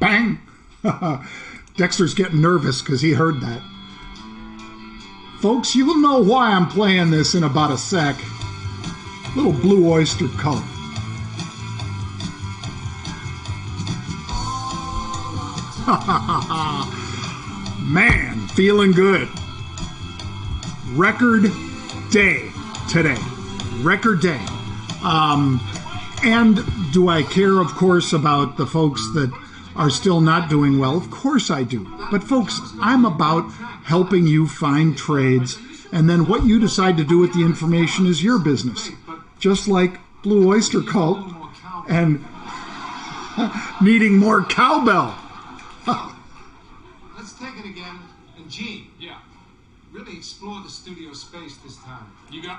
Bang! Dexter's getting nervous because he heard that. Folks, you will know why I'm playing this in about a sec. Little Blue Oyster Cult. Man, feeling good. Record day today. Record day. And do I care, of course, about the folks that are still not doing well? Of course I do. But folks, I'm about helping you find trades, and then what you decide to do with the information is your business. Just like Blue Oyster Cult and needing more cowbell. Let's take it again. And Gene, really explore the studio space this time. You got...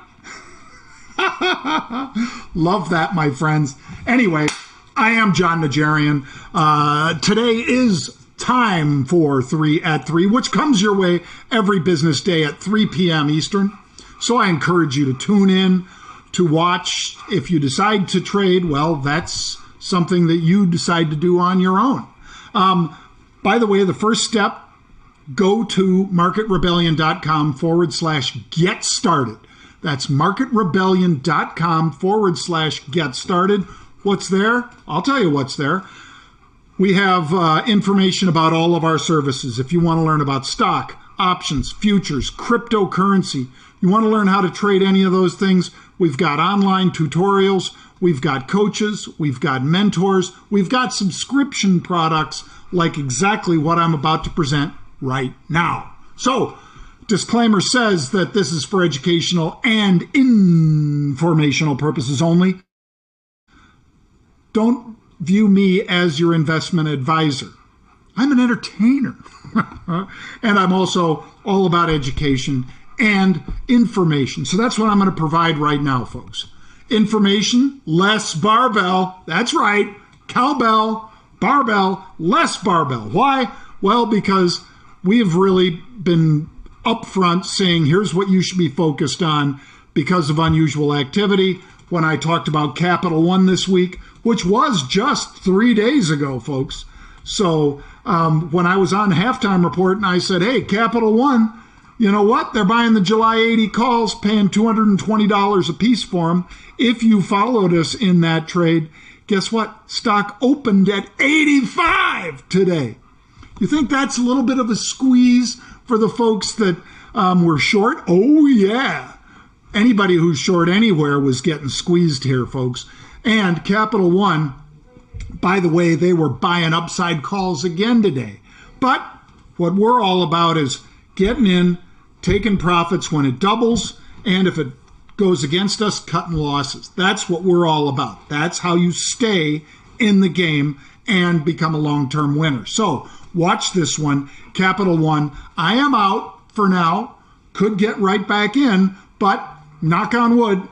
Love that, my friends. Anyway, I am Jon Najarian. Today is time for 3 at 3, which comes your way every business day at 3 p.m. Eastern. So I encourage you to tune in, to watch. If you decide to trade, well, that's something that you decide to do on your own. By the way, the first step, go to marketrebellion.com/get started. That's marketrebellion.com/get started. What's there? I'll tell you what's there. We have information about all of our services. If you want to learn about stock, options, futures, cryptocurrency, you want to learn how to trade any of those things, we've got online tutorials, we've got coaches, we've got mentors, we've got subscription products like exactly what I'm about to present right now. So, disclaimer says that this is for educational and informational purposes only. Don't view me as your investment advisor. I'm an entertainer. And I'm also all about education and information. So that's what I'm going to provide right now, folks. Information, less barbell. That's right. Cowbell, barbell, less barbell. Why? Well, because we have really been upfront saying here's what you should be focused on because of unusual activity. When I talked about Capital One this week, which was just 3 days ago, folks. So when I was on Halftime Report and I said, hey, Capital One, you know what? They're buying the July 80 calls, paying $220 a piece for them. If you followed us in that trade, guess what? Stock opened at 85 today. You think that's a little bit of a squeeze for the folks that were short? Oh, yeah. Anybody who's short anywhere was getting squeezed here, folks. And Capital One, by the way, they were buying upside calls again today. But what we're all about is getting in, taking profits when it doubles, and if it goes against us, cutting losses. That's what we're all about. That's how you stay in the game and become a long-term winner. So watch this one, Capital One. I am out for now. Could get right back in, but knock on wood,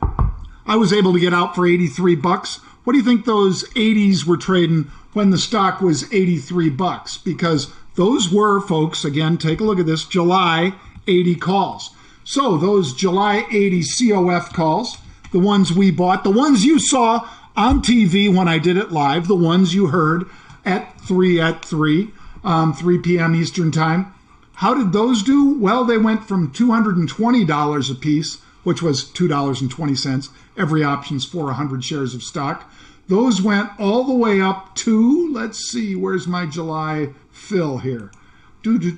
I was able to get out for 83 bucks. What do you think those 80s were trading when the stock was 83 bucks? Because those were, folks, again, take a look at this, July 80 calls. So those July 80 COF calls, the ones we bought, the ones you saw on TV when I did it live, the ones you heard at 3 p.m. Eastern Time. How did those do? Well, they went from $220 a piece, which was $2.20. Every option's for 100 shares of stock. Those went all the way up to, let's see, where's my July fill here? Let's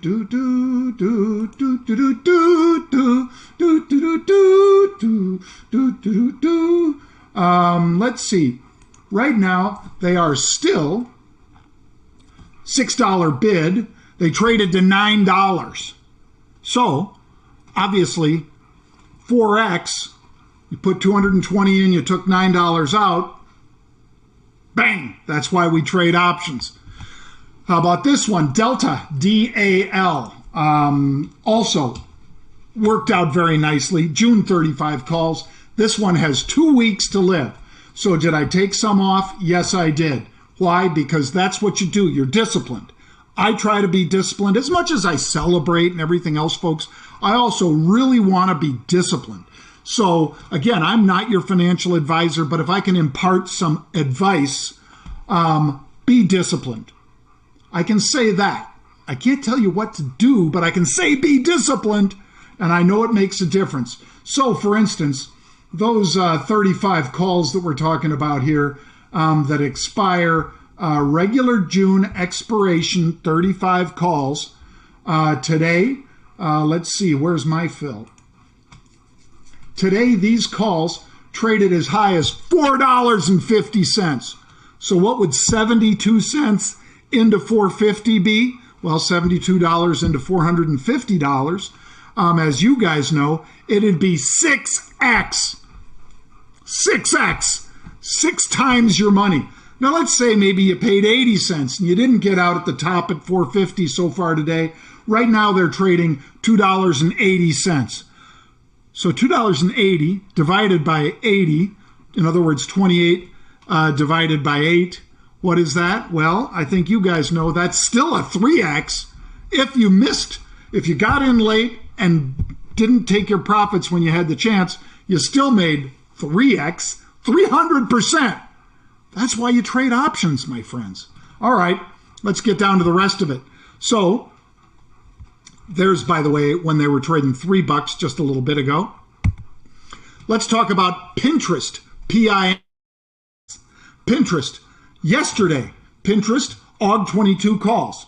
see. Right now, they are still $6 bid. They traded to $9. So, obviously, 4X, you put 220 in, you took $9 out. Bang! That's why we trade options. How about this one? Delta, DAL. Also worked out very nicely. June 35 calls. This one has 2 weeks to live. So did I take some off? Yes, I did. Why? Because that's what you do. You're disciplined. I try to be disciplined. As much as I celebrate and everything else, folks, I also really want to be disciplined. So, again, I'm not your financial advisor, but if I can impart some advice, be disciplined. I can say that. I can't tell you what to do, but I can say be disciplined, and I know it makes a difference. So, for instance, those 35 calls that we're talking about here that expire, regular June expiration, 35 calls. Today, let's see, where's my fill? Today, these calls traded as high as $4.50. So what would 72 cents into 450 be? Well, $72 into $450. As you guys know, it'd be 6x. 6x. 6 times your money. Now, let's say maybe you paid 80 cents and you didn't get out at the top at 450 so far today. Right now, they're trading $2.80. So $2.80 divided by 80, in other words, 28 divided by 8. What is that? Well, I think you guys know that's still a 3x. If you got in late and didn't take your profits when you had the chance, you still made 3x, 300%. That's why you trade options, my friends. All right, let's get down to the rest of it. So there's, by the way, when they were trading $3 just a little bit ago. Let's talk about Pinterest, P-I-N. Pinterest. Yesterday, Pinterest, AUG22 calls.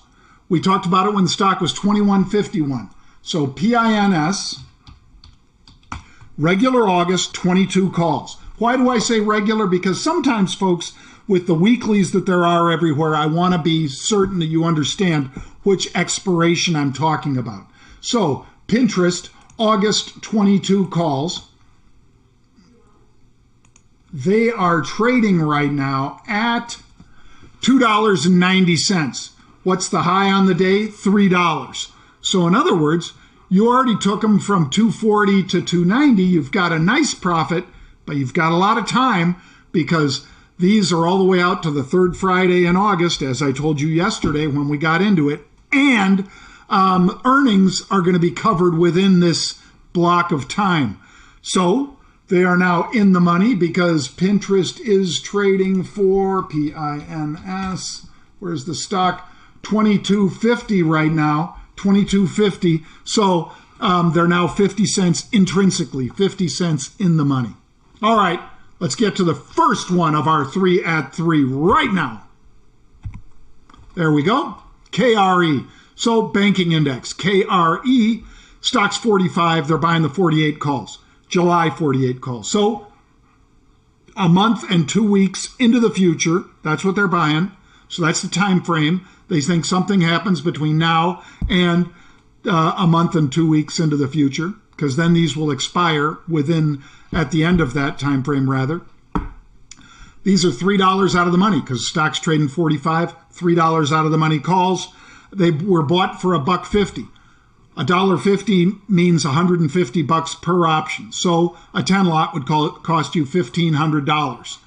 We talked about it when the stock was 21.51. So PINS, regular August, 22 calls. Why do I say regular? Because sometimes, folks, with the weeklies that there are everywhere, I want to be certain that you understand which expiration I'm talking about. So Pinterest, August 22 calls. They are trading right now at $2.90. What's the high on the day? $3. So in other words, you already took them from 240 to 290. You've got a nice profit, but you've got a lot of time because these are all the way out to the third Friday in August, as I told you yesterday when we got into it. And earnings are going to be covered within this block of time. So they are now in the money because Pinterest is trading for PINS. Where's the stock? 22.50 right now. 22.50. So they're now 50 cents intrinsically, 50 cents in the money. All right, let's get to the first one of our 3 at 3 right now. There we go. KRE. So banking index. KRE. Stock's 45. They're buying the 48 calls. July 48 calls. So a month and 2 weeks into the future, that's what they're buying. So that's the time frame. They think something happens between now and a month and 2 weeks into the future, because then these will expire at the end of that time frame, rather. These are $3 out of the money because stock's trading 45. $3 out of the money calls. They were bought for $1.50. $1.50 means $150 per option. So a 10 lot would cost you $1,500.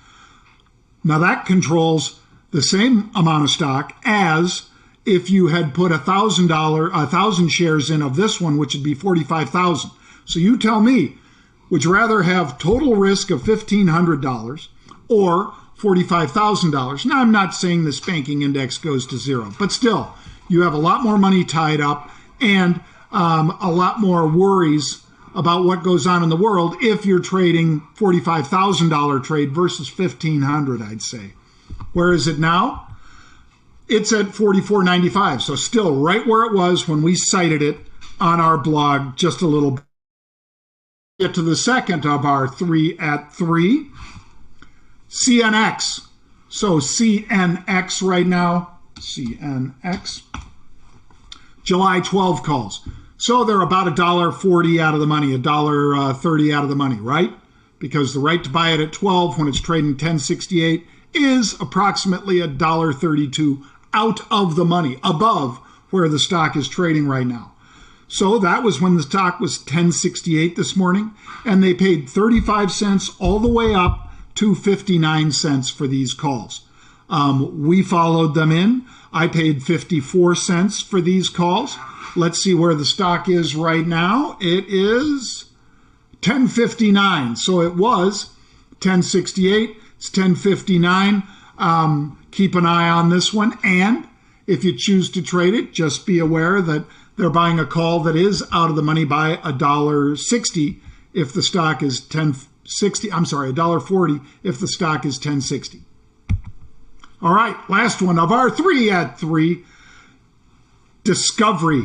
Now that controls the same amount of stock as if you had put $1,000 shares in of this one, which would be 45,000. So you tell me, would you rather have total risk of $1,500 or $45,000? Now I'm not saying this banking index goes to zero, but still, you have a lot more money tied up and a lot more worries about what goes on in the world if you're trading $45,000 trade versus $1,500, I'd say. Where is it now? It's at $44.95, so still right where it was when we cited it on our blog just a little bit. Get to the second of our 3 at 3. CNX. So CNX right now, CNX. July 12 calls. So they're about $1.40 out of the money, $1.30 out of the money, right? Because the right to buy it at 12 when it's trading 10.68 is approximately $1.32 out of the money, above where the stock is trading right now. So that was when the stock was 10.68 this morning, and they paid 35 cents all the way up to 59 cents for these calls. We followed them in. I paid 54 cents for these calls. Let's see where the stock is right now. It is 10.59. So it was 10.68. It's 10.59. Keep an eye on this one. And If you choose to trade it, just be aware that they're buying a call that is out of the money by $1.60 if the stock is $10.60. I'm sorry, $1.40 if the stock is $10.60. All right, last one of our 3 at 3. Discovery,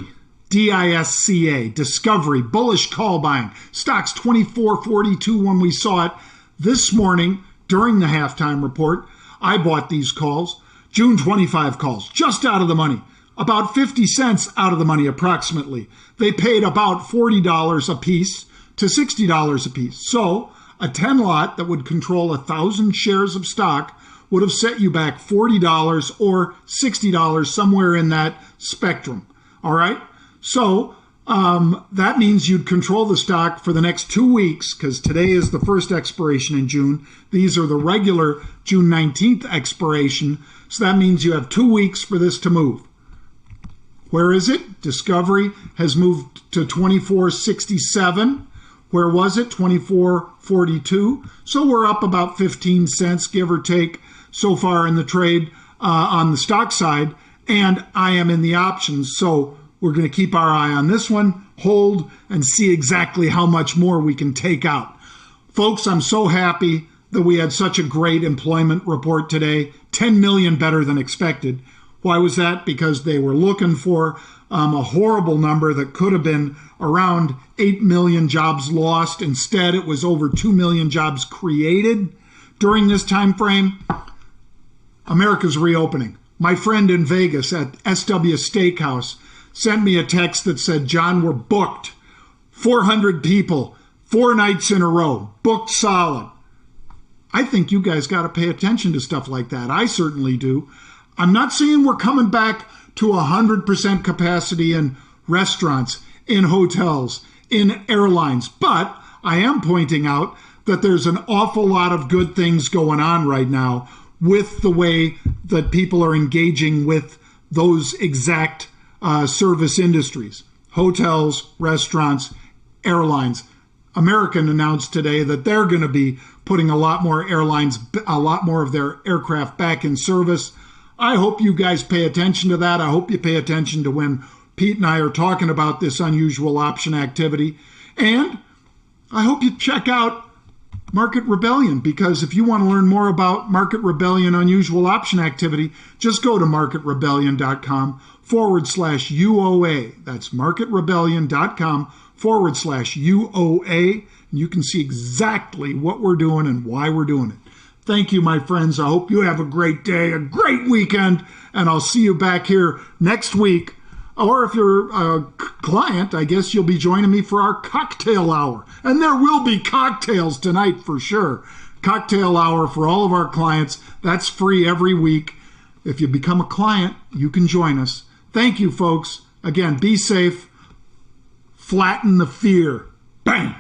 DISCA, Discovery, bullish call buying. Stock's $24.42 when we saw it this morning during the halftime report. I bought these calls. June 25 calls, just out of the money. About 50 cents out of the money approximately. They paid about $40 a piece to $60 a piece. So a 10 lot that would control 1,000 shares of stock would have set you back $40 or $60, somewhere in that spectrum. All right? So that means you'd control the stock for the next 2 weeks, because today is the first expiration in June. These are the regular June 19th expiration. So that means you have 2 weeks for this to move. Where is it? Discovery has moved to $24.67. Where was it? $24.42. So we're up about 15 cents, give or take, so far in the trade on the stock side. And I am in the options. So we're going to keep our eye on this one, hold, and see exactly how much more we can take out. Folks, I'm so happy that we had such a great employment report today. 10 million better than expected. Why was that? Because they were looking for a horrible number that could have been around 8 million jobs lost. Instead, it was over 2 million jobs created during this time frame. America's reopening. My friend in Vegas at SW Steakhouse sent me a text that said, John, we're booked. 400 people, 4 nights in a row, booked solid. I think you guys got to pay attention to stuff like that. I certainly do. I'm not saying we're coming back to 100% capacity in restaurants, in hotels, in airlines, but I am pointing out that there's an awful lot of good things going on right now with the way that people are engaging with those exact service industries, hotels, restaurants, airlines. American announced today that they're going to be putting a lot more of their aircraft back in service. I hope you guys pay attention to that. I hope you pay attention to when Pete and I are talking about this unusual option activity. And I hope you check out Market Rebellion, because if you want to learn more about Market Rebellion unusual option activity, just go to marketrebellion.com/UOA. That's marketrebellion.com/UOA. And you can see exactly what we're doing and why we're doing it. Thank you, my friends. I hope you have a great day, a great weekend, and I'll see you back here next week. Or if you're a client, I guess you'll be joining me for our cocktail hour. And there will be cocktails tonight for sure. Cocktail hour for all of our clients. That's free every week. If you become a client, you can join us. Thank you, folks. Again, be safe. Flatten the fear. Bang!